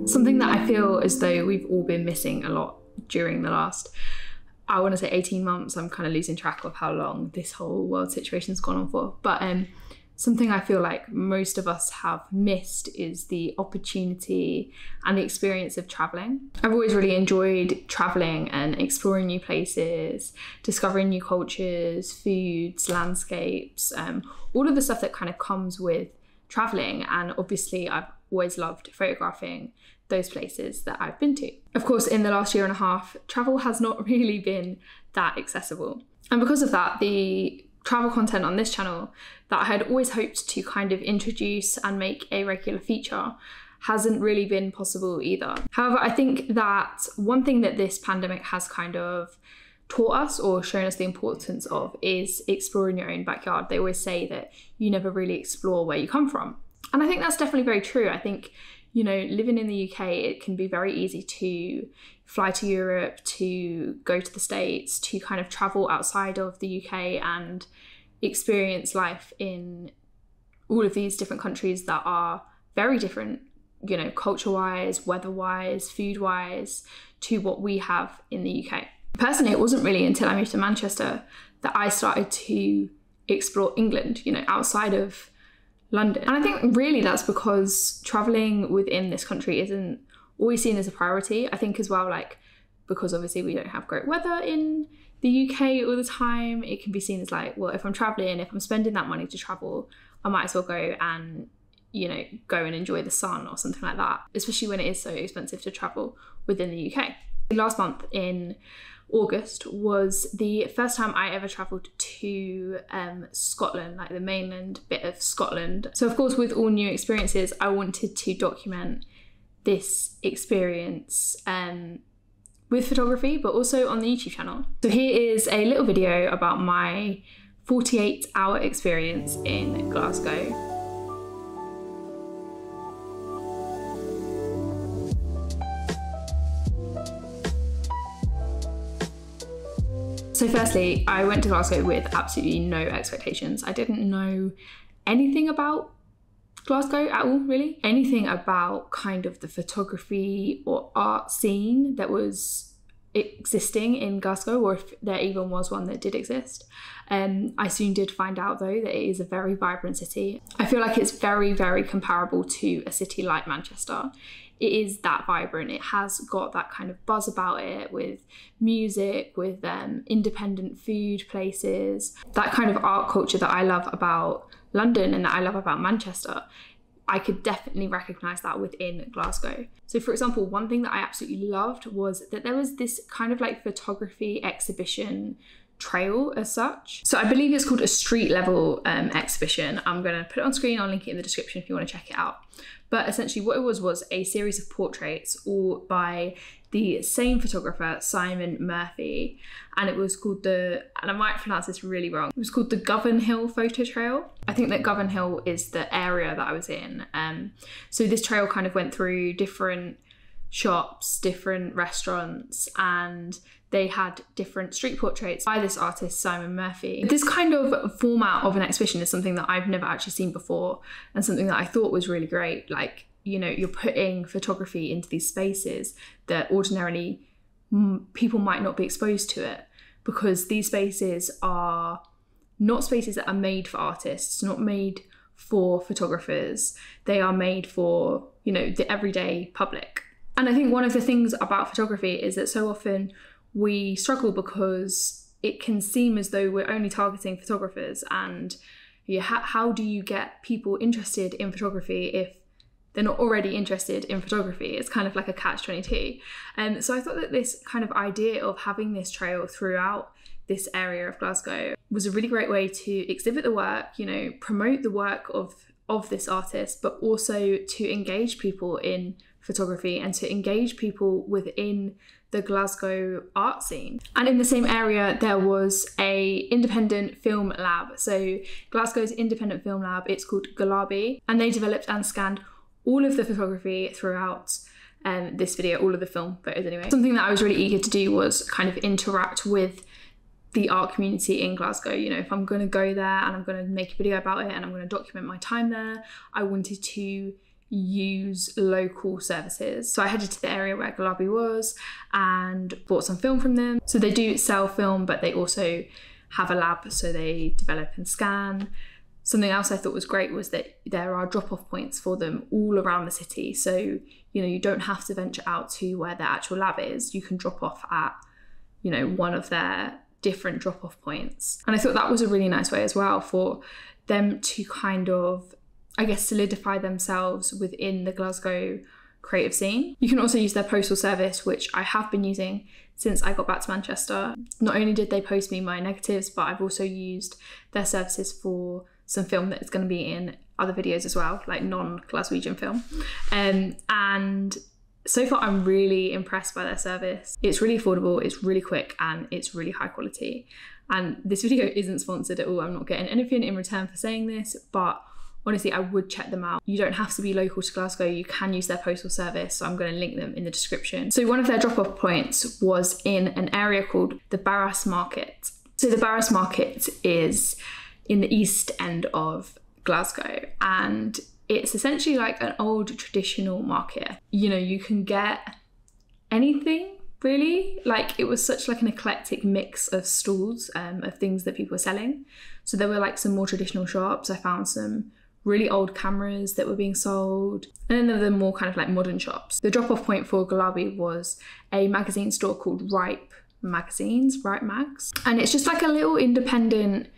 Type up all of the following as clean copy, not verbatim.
Something that I feel as though we've all been missing a lot during the last, I want to say 18 months. I'm kind of losing track of how long this whole world situation's gone on for. But something I feel like most of us have missed is the opportunity and the experience of traveling. I've always really enjoyed traveling and exploring new places, discovering new cultures, foods, landscapes, all of the stuff that kind of comes with traveling. And obviously I've always loved photographing those places that I've been to. Of course, in the last year and a half, travel has not really been that accessible. And because of that, the travel content on this channel that I had always hoped to kind of introduce and make a regular feature hasn't really been possible either. However, I think that one thing that this pandemic has kind of taught us or shown us the importance of is exploring your own backyard. They always say that you never really explore where you come from. And I think that's definitely very true. I think, you know, living in the UK, it can be very easy to fly to Europe, to go to the States, to kind of travel outside of the UK and experience life in all of these different countries that are very different, you know, culture-wise, weather-wise, food-wise, to what we have in the UK. Personally, it wasn't really until I moved to Manchester that I started to explore England, you know, outside of London. And I think really that's because traveling within this country isn't always seen as a priority. I think as well, like, because obviously we don't have great weather in the UK all the time, it can be seen as like, well, if I'm traveling, if I'm spending that money to travel, I might as well go and, you know, go and enjoy the sun or something like that, especially when it is so expensive to travel within the UK. Last month in August was the first time I ever travelled to Scotland, like the mainland bit of Scotland. So of course, with all new experiences, I wanted to document this experience with photography, but also on the YouTube channel. So here is a little video about my 48-hour experience in Glasgow. So firstly, I went to Glasgow with absolutely no expectations. I didn't know anything about Glasgow at all, really. Anything about kind of the photography or art scene that was existing in Glasgow, or if there even was one that did exist. I soon did find out though that it is a very vibrant city. I feel like it's very, very comparable to a city like Manchester. It is that vibrant. It has got that kind of buzz about it with music, with independent food places, that kind of art culture that I love about London and that I love about Manchester. I could definitely recognise that within Glasgow. So for example, one thing that I absolutely loved was that there was this kind of like photography exhibition trail as such. So I believe it's called a street level exhibition. I'm gonna put it on screen, I'll link it in the description if you wanna check it out. But essentially what it was a series of portraits all by the same photographer, Simon Murphy. And it was called and I might pronounce this really wrong, it was called the Govanhill photo trail. I think that Govanhill is the area that I was in. So this trail kind of went through different shops, different restaurants, and they had different street portraits by this artist, Simon Murphy. This kind of format of an exhibition is something that I've never actually seen before and something that I thought was really great. Like, you know, you're putting photography into these spaces that ordinarily people might not be exposed to it, because these spaces are not spaces that are made for artists, not made for photographers. They are made for, you know, the everyday public. And I think one of the things about photography is that so often we struggle because it can seem as though we're only targeting photographers, and how do you get people interested in photography if they're not already interested in photography? It's kind of like a catch-22. So I thought that this kind of idea of having this trail throughout this area of Glasgow was a really great way to exhibit the work, you know, promote the work of this artist, but also to engage people in photography and to engage people within the Glasgow art scene. And in the same area, there was a independent film lab. So Glasgow's independent film lab, it's called Gulabi, and they developed and scanned all of the photography throughout this video, all of the film photos anyway. Something that I was really eager to do was kind of interact with the art community in Glasgow. You know, if I'm going to go there and I'm going to make a video about it and I'm going to document my time there, I wanted to use local services. So I headed to the area where Gulabi was and bought some film from them. So they do sell film, but they also have a lab, so they develop and scan. Something else I thought was great was that there are drop-off points for them all around the city. So, you know, you don't have to venture out to where their actual lab is. You can drop off at, you know, one of their different drop-off points. And I thought that was a really nice way as well for them to kind of, I guess, solidify themselves within the Glasgow creative scene. You can also use their postal service, which I have been using since I got back to Manchester. Not only did they post me my negatives, but I've also used their services for some film that is going to be in other videos as well, like non-Glaswegian film. And so far I'm really impressed by their service. It's really affordable, it's really quick, and it's really high quality. And this video isn't sponsored at all. I'm not getting anything in return for saying this, but honestly, I would check them out. You don't have to be local to Glasgow. You can use their postal service. So I'm going to link them in the description. So one of their drop-off points was in an area called the Barras Market. So the Barras Market is in the east end of Glasgow, and it's essentially like an old traditional market. You know, you can get anything really. Like, it was such like an eclectic mix of stalls of things that people were selling. So there were like some more traditional shops. I found some really old cameras that were being sold, and then there were more kind of like modern shops. The drop-off point for Gulabi was a magazine store called Ripe Magazines, Ripe Mags, and it's just like a little independent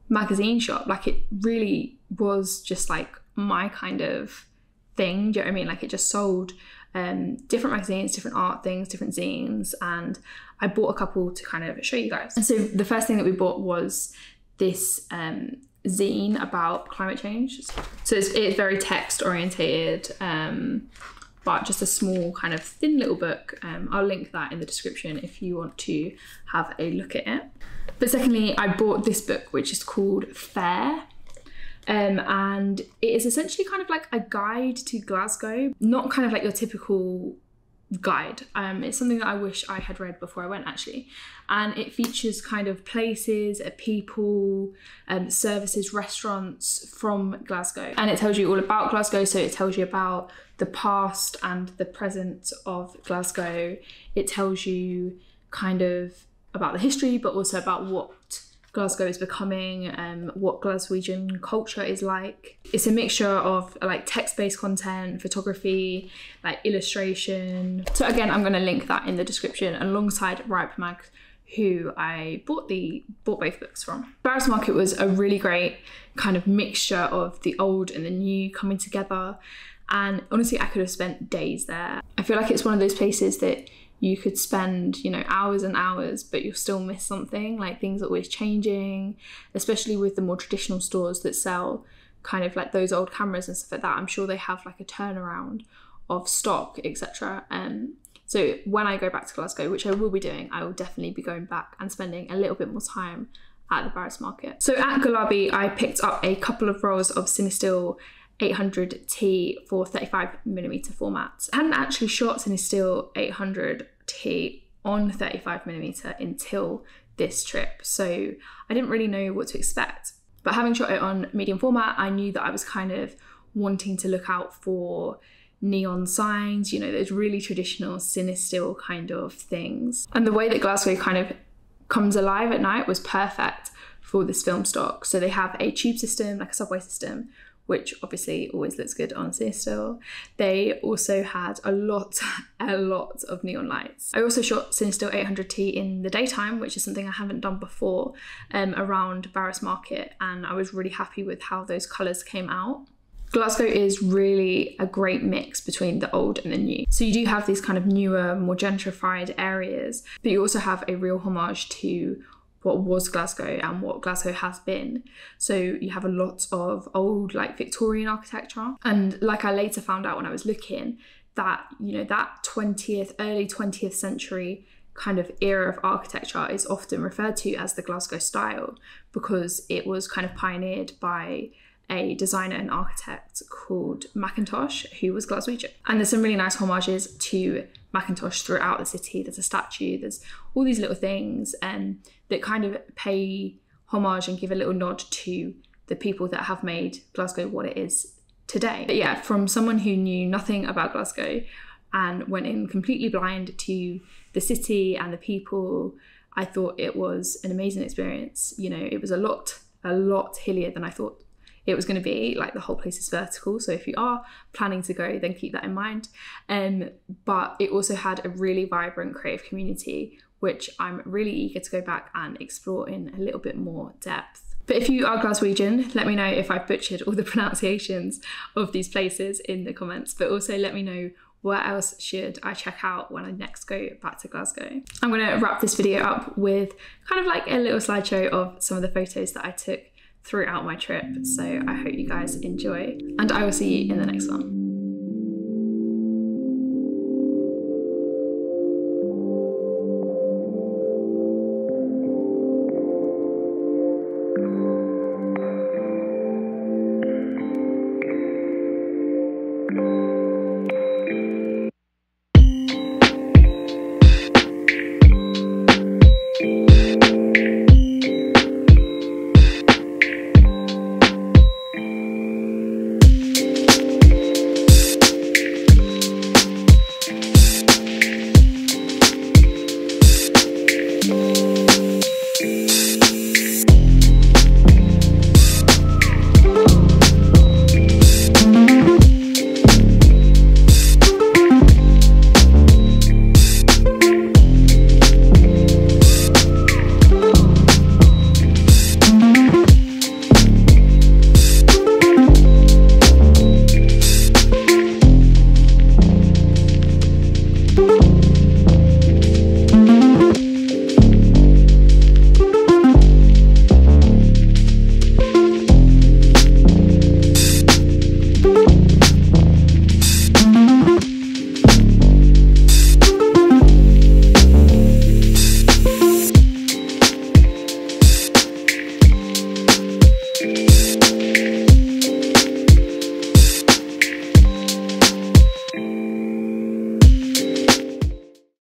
magazine shop. Like, it really was just like my kind of thing. Do you know what I mean? Like, it just sold different magazines, different art things, different zines, and I bought a couple to kind of show you guys. And so the first thing that we bought was this zine about climate change. So it's very text orientated, but just a small kind of thin little book. I'll link that in the description if you want to have a look at it. But secondly, I bought this book, which is called Fair. And it is essentially kind of like a guide to Glasgow, not kind of like your typical guide. It's something that I wish I had read before I went, actually. And it features kind of places, people, services, restaurants from Glasgow. And it tells you all about Glasgow. So it tells you about the past and the present of Glasgow. It tells you kind of about the history, but also about what Glasgow is becoming, what Glaswegian culture is like. It's a mixture of like text-based content, photography, like illustration. So again, I'm going to link that in the description alongside Ripe Mag, who I bought both books from. Barras Market was a really great kind of mixture of the old and the new coming together. And honestly, I could have spent days there. I feel like it's one of those places that you could spend, you know, hours and hours, but you'll still miss something. Like, things are always changing, especially with the more traditional stores that sell kind of like those old cameras and stuff like that. I'm sure they have like a turnaround of stock, etc. So when I go back to Glasgow, which I will be doing, I will definitely be going back and spending a little bit more time at the Barras Market. So at Gulabi, I picked up a couple of rolls of Cinestill 800T for 35mm format. I hadn't actually shot Cinestill 800T on 35mm until this trip, so I didn't really know what to expect. But having shot it on medium format, I knew that I was kind of wanting to look out for neon signs, you know, those really traditional Cinestill kind of things. And the way that Glasgow kind of comes alive at night was perfect for this film stock. So they have a tube system, like a subway system, which obviously always looks good on Cinestill. They also had a lot of neon lights. I also shot Cinestill 800T in the daytime, which is something I haven't done before, around Barras Market, and I was really happy with how those colours came out. Glasgow is really a great mix between the old and the new. So you do have these kind of newer, more gentrified areas, but you also have a real homage to what was Glasgow and what Glasgow has been. So you have a lot of old, like, Victorian architecture. And like I later found out when I was looking, that, you know, that early 20th century kind of era of architecture is often referred to as the Glasgow style, because it was kind of pioneered by a designer and architect called Mackintosh, who was Glaswegian. And there's some really nice homages to Mackintosh throughout the city. There's a statue, there's all these little things that kind of pay homage and give a little nod to the people that have made Glasgow what it is today. But yeah, from someone who knew nothing about Glasgow and went in completely blind to the city and the people, I thought it was an amazing experience. You know, it was a lot hillier than I thought it was going to be. Like, the whole place is vertical, so if you are planning to go, then keep that in mind. But it also had a really vibrant creative community, which I'm really eager to go back and explore in a little bit more depth. But if you are Glaswegian, let me know if I've butchered all the pronunciations of these places in the comments, but also let me know what else should I check out when I next go back to Glasgow. I'm gonna wrap this video up with kind of like a little slideshow of some of the photos that I took throughout my trip. So I hope you guys enjoy, and I will see you in the next one.